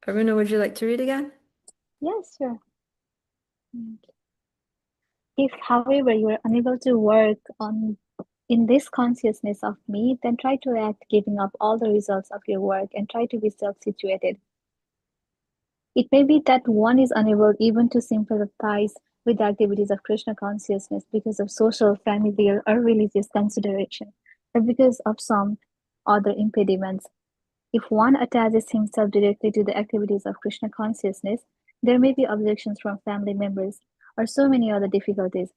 S1: Aruna, would you like to read again?
S3: Yes, sure. If, however, you are unable to work in this consciousness of me, then try to act giving up all the results of your work and try to be self-situated. It may be that one is unable even to sympathize with the activities of Krishna consciousness because of social, familiar, or religious consideration, or because of some other impediments. If one attaches himself directly to the activities of Krishna consciousness, there may be objections from family members or so many other difficulties.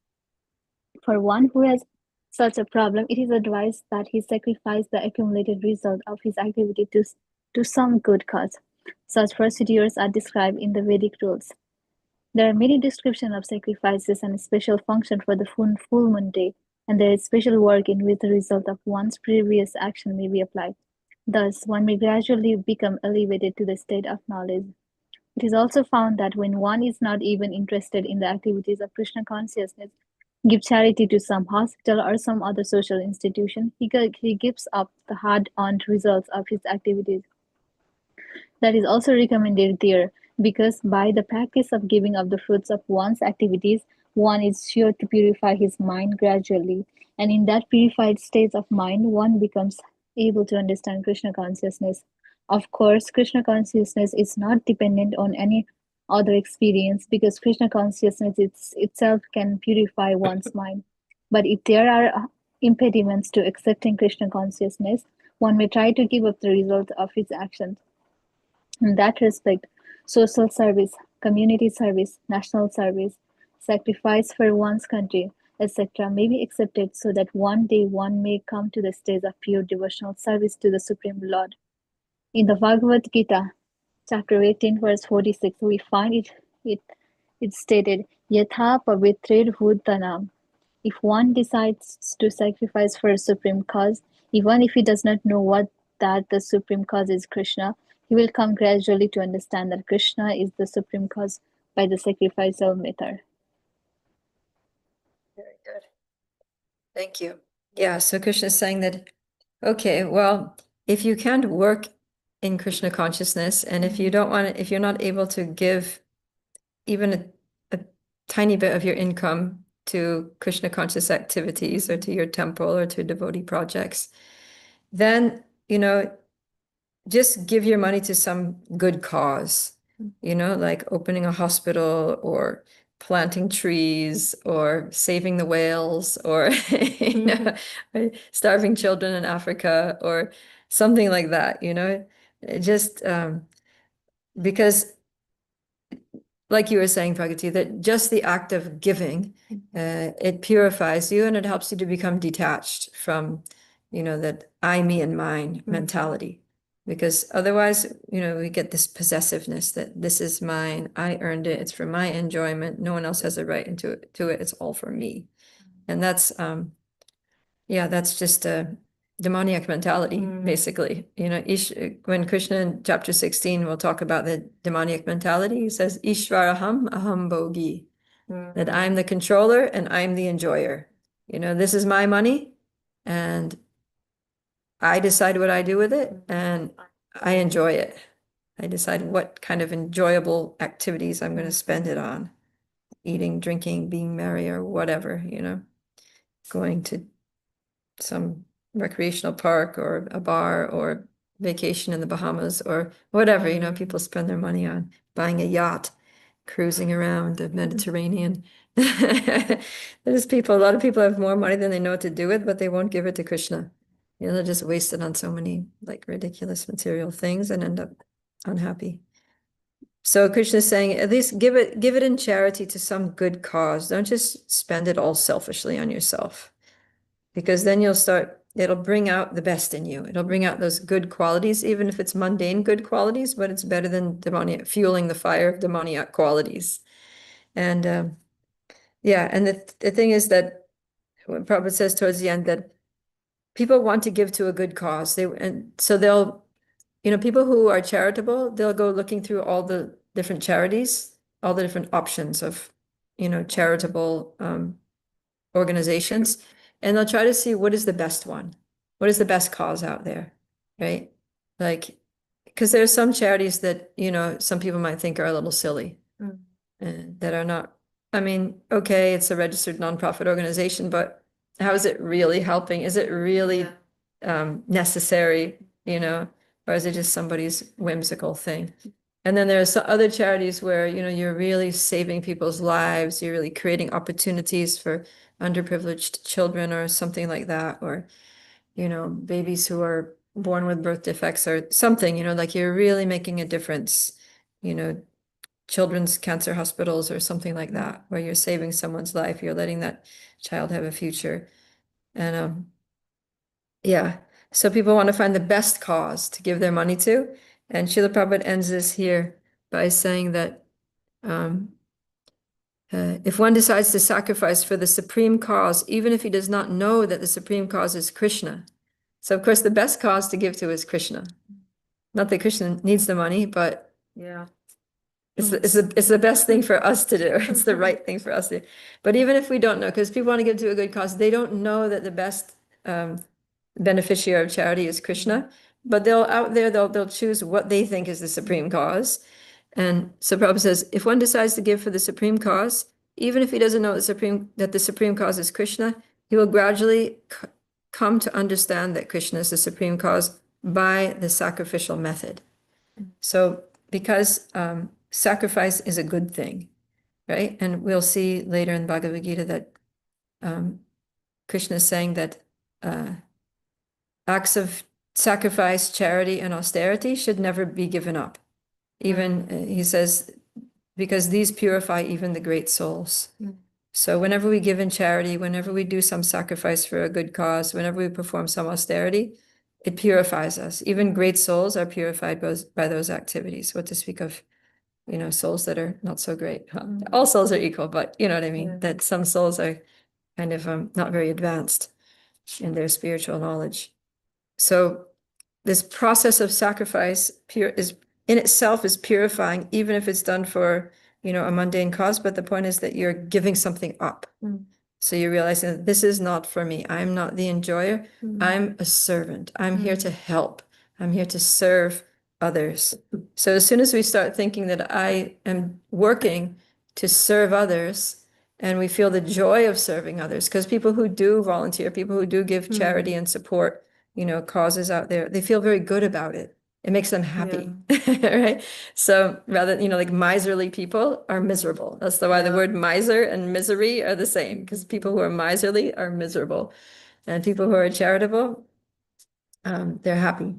S3: For one who has such a problem, it is advised that he sacrifice the accumulated result of his activity to some good cause. Such procedures are described in the Vedic rules. There are many descriptions of sacrifices and a special function for the full moon day, and there is special work in which the result of one's previous action may be applied. Thus, one may gradually become elevated to the state of knowledge. It is also found that when one is not even interested in the activities of Krishna consciousness, give charity to some hospital or some other social institution, he gives up the hard-earned results of his activities. That is also recommended there, because by the practice of giving up the fruits of one's activities, one is sure to purify his mind gradually, and in that purified state of mind, one becomes able to understand Krishna consciousness. Of course, Krishna consciousness is not dependent on any other experience because Krishna consciousness itself can purify one's mind. But if there are impediments to accepting Krishna consciousness, one may try to give up the result of his actions. In that respect, social service, community service, national service, sacrifice for one's country, etc., may be accepted so that one day one may come to the stage of pure devotional service to the Supreme Lord. In the Bhagavad Gita, chapter 18, verse 46, we find it stated, Yatha pavitrir bhutanam. If one decides to sacrifice for a supreme cause, even if he does not know that the supreme cause is Krishna, he will come gradually to understand that Krishna is the supreme cause by the sacrificial method.
S1: Very good. Thank you. Yeah, so Krishna is saying that, okay, well, if you can't work in Krishna consciousness, and if you don't want to, if you're not able to give even a tiny bit of your income to Krishna conscious activities or to your temple or to devotee projects, then, just give your money to some good cause, like opening a hospital or planting trees or saving the whales or starving children in Africa or something like that, just because like you were saying, Pragati, that just the act of giving, it purifies you and it helps you to become detached from, that I, me, and mine mentality. Because otherwise, we get this possessiveness that this is mine, I earned it, it's for my enjoyment, no one else has a right into it, it's all for me. And that's, that's just a demoniac mentality, basically. When Krishna in chapter 16 will talk about the demoniac mentality, he says, Ishvaraham aham bogi, that I'm the controller and I'm the enjoyer. This is my money and I decide what I do with it and I enjoy it. I decide what kind of enjoyable activities I'm going to spend it on. Eating, drinking, being merry, or whatever, going to some recreational park or a bar or vacation in the Bahamas or whatever, people spend their money on buying a yacht, cruising around the Mediterranean. A lot of people have more money than they know what to do with, but they won't give it to Krishna. They'll just waste it on so many like ridiculous material things and end up unhappy. So Krishna is saying, at least give it in charity to some good cause. Don't just spend it all selfishly on yourself. Because then it'll bring out the best in you. It'll bring out those good qualities, even if it's mundane good qualities, but it's better than fueling the fire of demoniac qualities. And and the thing is that when Prabhupada says towards the end that people want to give to a good cause. People who are charitable, they'll go looking through all the different charities, all the different options of, charitable organizations. And they'll try to see what is the best one. What is the best cause out there, right? Like, because there are some charities that, some people might think are a little silly, that are not, okay, it's a registered nonprofit organization, but how is it really helping? Is it really necessary, or is it just somebody's whimsical thing? And then there's other charities where, you're really saving people's lives, you're really creating opportunities for underprivileged children or something like that, or, babies who are born with birth defects or something, like you're really making a difference, children's cancer hospitals or something like that, where you're saving someone's life, you're letting that child have a future. And so people want to find the best cause to give their money to. And Srila Prabhupada ends this here by saying that if one decides to sacrifice for the supreme cause, even if he does not know that the supreme cause is Krishna. So of course, the best cause to give to is Krishna. Not that Krishna needs the money, but it's the best thing for us to do. It's the right thing for us to do. But even if we don't know, because people want to give to a good cause, they don't know that the best beneficiary of charity is Krishna. But they'll choose what they think is the supreme cause. And so Prabhupada says, if one decides to give for the supreme cause, even if he doesn't know that the supreme cause is Krishna, he will gradually come to understand that Krishna is the supreme cause by the sacrificial method. So because sacrifice is a good thing, right? And we'll see later in Bhagavad Gita that Krishna is saying that acts of sacrifice, charity, and austerity should never be given up. Even, he says, because these purify even the great souls. So whenever we give in charity, whenever we do some sacrifice for a good cause, whenever we perform some austerity, it purifies us. Even great souls are purified by those activities. What to speak of, souls that are not so great. All souls are equal, but you know what I mean? That some souls are kind of not very advanced in their spiritual knowledge. So this process of sacrifice is in itself is purifying, even if it's done for, a mundane cause. But the point is that you're giving something up. So you're realizing that this is not for me. I'm not the enjoyer. I'm a servant. I'm here to help. I'm here to serve others. So as soon as we start thinking that I am working to serve others, and we feel the joy of serving others, because people who do volunteer, people who do give charity and support, causes out there, they feel very good about it. It makes them happy, right? So rather, like miserly people are miserable. That's why the word miser and misery are the same, because people who are miserly are miserable. And people who are charitable, they're happy.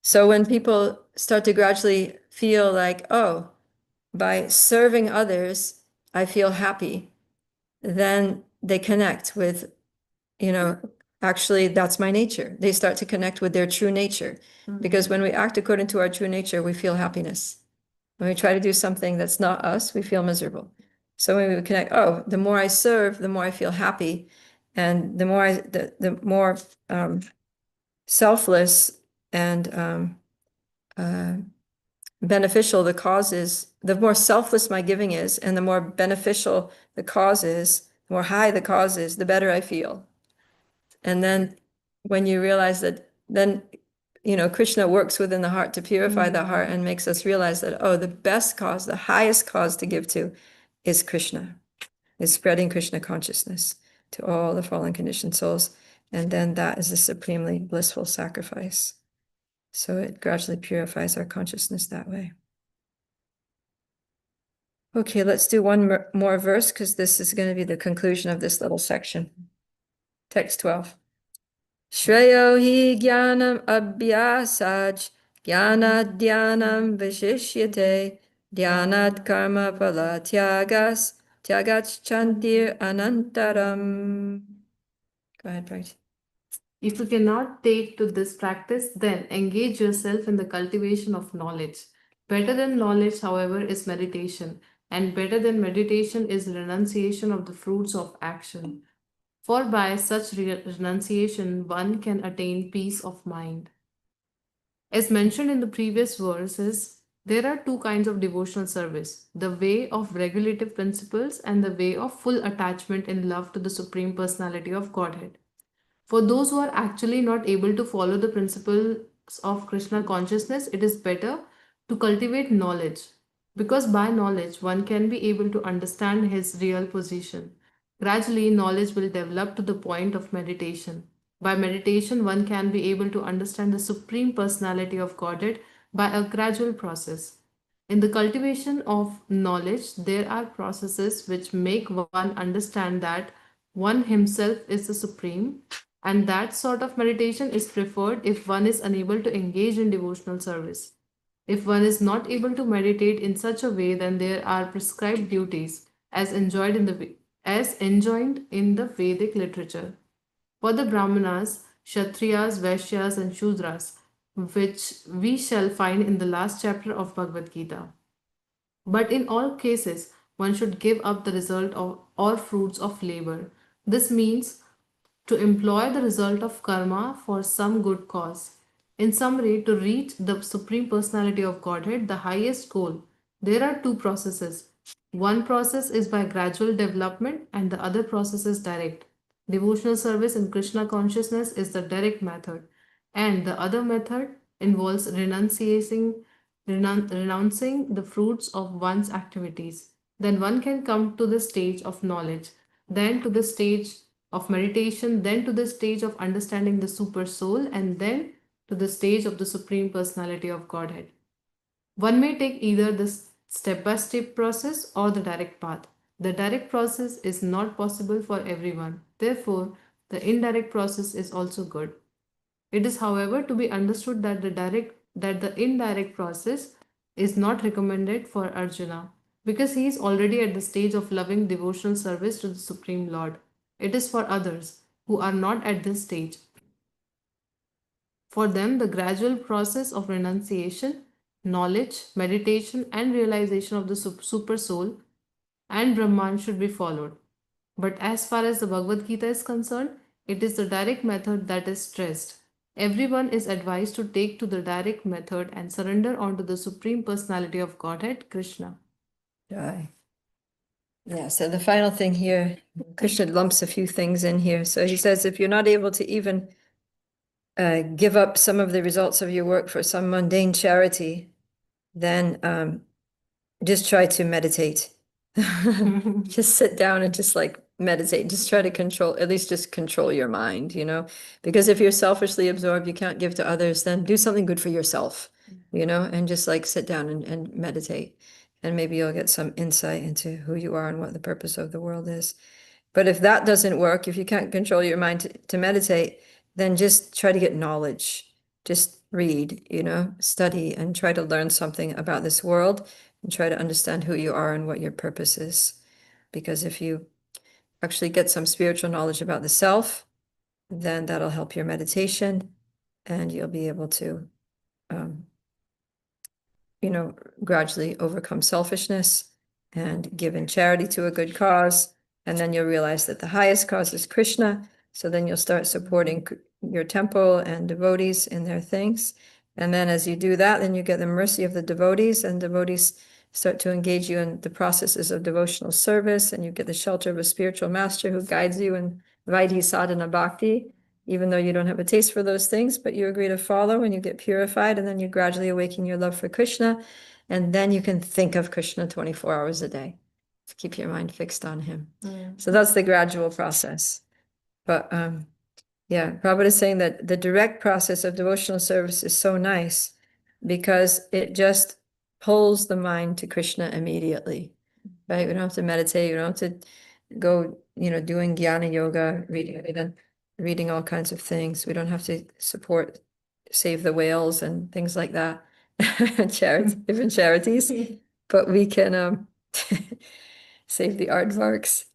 S1: So when people start to gradually feel like, oh, by serving others, I feel happy, then they connect with, actually, that's my nature. They start to connect with their true nature. Because when we act according to our true nature, we feel happiness. When we try to do something that's not us, we feel miserable. So when we connect, oh, the more I serve, the more I feel happy. And the more selfless and beneficial the cause is, the more selfless my giving is, and the more beneficial the cause is, the more high the cause is, the better I feel. And then when you realize that, then, Krishna works within the heart to purify the heart and makes us realize that, oh, the best cause, the highest cause to give to is Krishna, is spreading Krishna consciousness to all the fallen conditioned souls. And then that is a supremely blissful sacrifice. So it gradually purifies our consciousness that way. Okay, let's do one more verse because this is going to be the conclusion of this little section. Text 12. Shreyo hi jnanam abhyasaj jnanad dhyanam vishishyate dhyanad karma phala tyagas tyagach chantir anantaram. Go ahead, Bryce.
S2: If you cannot take to this practice, then engage yourself in the cultivation of knowledge. Better than knowledge, however, is meditation, and better than meditation is renunciation of the fruits of action. For by such renunciation, one can attain peace of mind. As mentioned in the previous verses, there are two kinds of devotional service: the way of regulative principles and the way of full attachment in love to the Supreme Personality of Godhead. For those who are actually not able to follow the principles of Krishna consciousness, it is better to cultivate knowledge, because by knowledge one can be able to understand his real position. Gradually, knowledge will develop to the point of meditation. By meditation, one can be able to understand the Supreme Personality of Godhead by a gradual process. In the cultivation of knowledge, there are processes which make one understand that one himself is the Supreme, and that sort of meditation is preferred if one is unable to engage in devotional service. If one is not able to meditate in such a way, then there are prescribed duties as enjoined in the Vedic literature. For the Brahmanas, Kshatriyas, Vaishyas, and Shudras, which we shall find in the last chapter of Bhagavad Gita. But in all cases, one should give up the result of or fruits of labor. This means to employ the result of karma for some good cause. In summary, to reach the Supreme Personality of Godhead, the highest goal, there are two processes. One process is by gradual development, and the other process is direct. Devotional service in Krishna consciousness is the direct method, and the other method involves renouncing the fruits of one's activities. Then one can come to the stage of knowledge, then to the stage of meditation, then to the stage of understanding the super soul, and then to the stage of the Supreme Personality of Godhead. One may take either the step by step process or the direct path. The direct process is not possible for everyone, therefore, the indirect process is also good. It is, however, to be understood that the indirect process is not recommended for Arjuna, because he is already at the stage of loving devotional service to the Supreme Lord. It is for others who are not at this stage. For them, the gradual process of renunciation, knowledge, meditation, and realization of the super soul and Brahman should be followed. But as far as the Bhagavad Gita is concerned, it is the direct method that is stressed. Everyone is advised to take to the direct method and surrender onto the Supreme Personality of Godhead, Krishna.
S1: Jai. Yeah, so the final thing here, Krishna lumps a few things in here. So he says, if you're not able to even give up some of the results of your work for some mundane charity, then just try to meditate. Just sit down and just like meditate. Just try to control, at least just control your mind, because if you're selfishly absorbed, you can't give to others, then do something good for yourself, and just like sit down and meditate. And maybe you'll get some insight into who you are and what the purpose of the world is. But if that doesn't work, if you can't control your mind to meditate, then just try to get knowledge. Just read, study and try to learn something about this world and try to understand who you are and what your purpose is. Because if you actually get some spiritual knowledge about the self, then that'll help your meditation, and you'll be able to, gradually overcome selfishness and give in charity to a good cause. And then you'll realize that the highest cause is Krishna. So then you'll start supporting your temple and devotees in their things. And then as you do that, then you get the mercy of the devotees, and devotees start to engage you in the processes of devotional service, and you get the shelter of a spiritual master who guides you in Vaidhi sadhana bhakti, even though you don't have a taste for those things, but you agree to follow, and you get purified, and then you gradually awaken your love for Krishna, and then you can think of Krishna 24 hours a day. To keep your mind fixed on him. So that's the gradual process. But yeah, Prabhupada is saying that the direct process of devotional service is so nice because it just pulls the mind to Krishna immediately, right? We don't have to meditate. We don't have to go, doing jnana yoga, reading all kinds of things. We don't have to support Save the Whales and things like that, different charities, but we can save the aardvarks.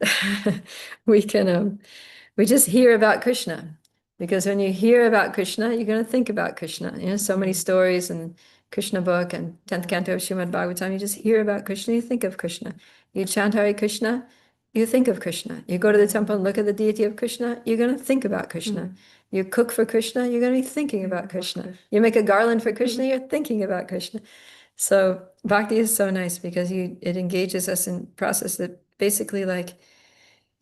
S1: We just hear about Krishna, because when you hear about Krishna, you're going to think about Krishna. So many stories in Krishna book and 10th canto of Srimad Bhagavatam, you just hear about Krishna, you think of Krishna. You chant Hare Krishna, you think of Krishna. You go to the temple and look at the deity of Krishna, you're going to think about Krishna. You cook for Krishna, you're going to be thinking about Krishna. You make a garland for Krishna, you're thinking about Krishna. So bhakti is so nice because it engages us in process that basically, like,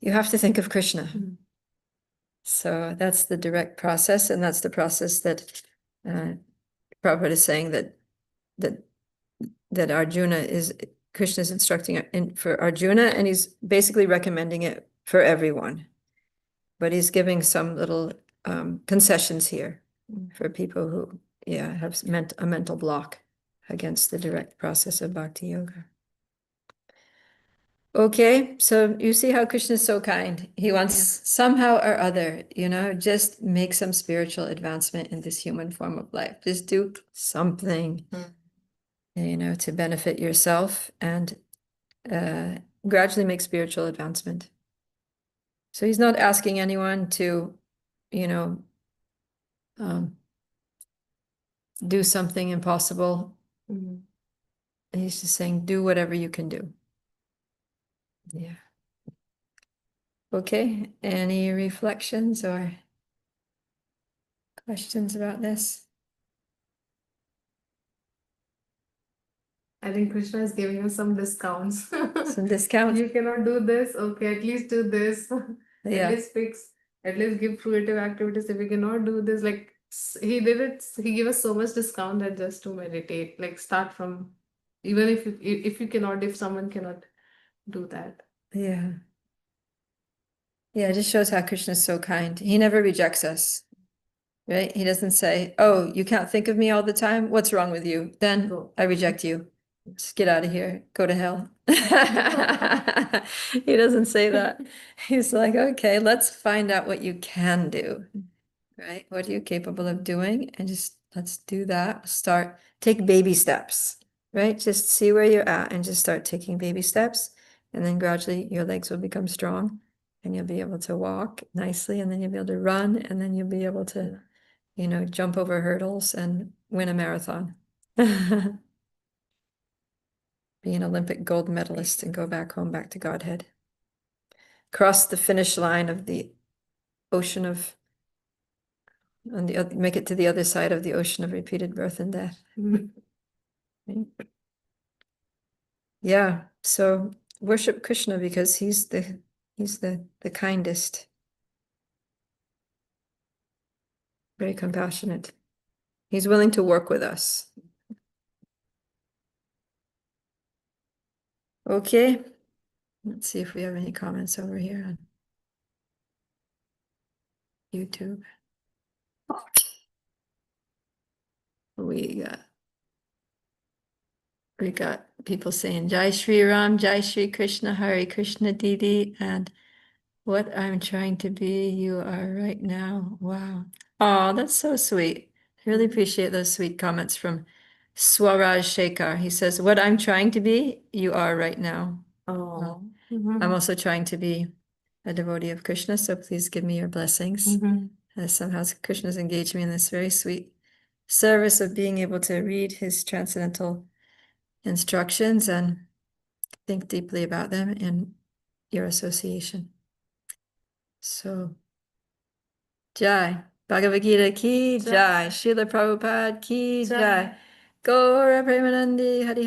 S1: you have to think of Krishna. So that's the direct process, and that's the process that Prabhupada is saying that Arjuna Krishna is instructing for Arjuna, and he's basically recommending it for everyone. But he's giving some little concessions here for people who, have a mental block against the direct process of bhakti yoga. Okay, so you see how Krishna is so kind. He wants somehow or other, just make some spiritual advancement in this human form of life. Just do something, to benefit yourself and gradually make spiritual advancement. So he's not asking anyone to, do something impossible. He's just saying, do whatever you can do. Yeah. Okay, any reflections or questions about this?
S2: I think Krishna is giving us some discounts.
S1: Some discounts?
S2: You cannot do this. Okay, at least do this.
S1: Yeah.
S2: At least give fruitive activities. If you cannot do this, like he did it, he gave us so much discount that just to meditate, like start from, even if someone cannot do that.
S1: Yeah. Yeah, it just shows how Krishna is so kind. He never rejects us, right? He doesn't say, oh, you can't think of me all the time. What's wrong with you? Then I reject you. Just get out of here. Go to hell. He doesn't say that. He's like, okay, let's find out what you can do, right? What are you capable of doing? And just let's do that. Take baby steps, right? Just see where you're at and just start taking baby steps. And then gradually your legs will become strong and you'll be able to walk nicely, and then you'll be able to run, and then you'll be able to, jump over hurdles and win a marathon. Be an Olympic gold medalist and go back home, back to Godhead. Cross the finish line of the ocean make it to the other side of the ocean of repeated birth and death. Yeah, so worship Krishna because he's the kindest, very compassionate. He's willing to work with us. Okay, let's see if we have any comments over here on YouTube. We got people saying Jai Shri Ram, Jai Shri Krishna, Hare Krishna Didi, and what I'm trying to be, you are right now. Wow. Oh, that's so sweet. I really appreciate those sweet comments from Swaraj Shekhar. He says, what I'm trying to be, you are right now.
S2: Oh.
S1: I'm also trying to be a devotee of Krishna, so please give me your blessings. Somehow Krishna's engaged me in this very sweet service of being able to read his transcendental instructions and think deeply about them in your association. So, Jai. Bhagavad Gita ki
S2: Jai.
S1: Jai. Srila Prabhupada ki
S2: Jai.
S1: Jai. Gaura Premanandi Hari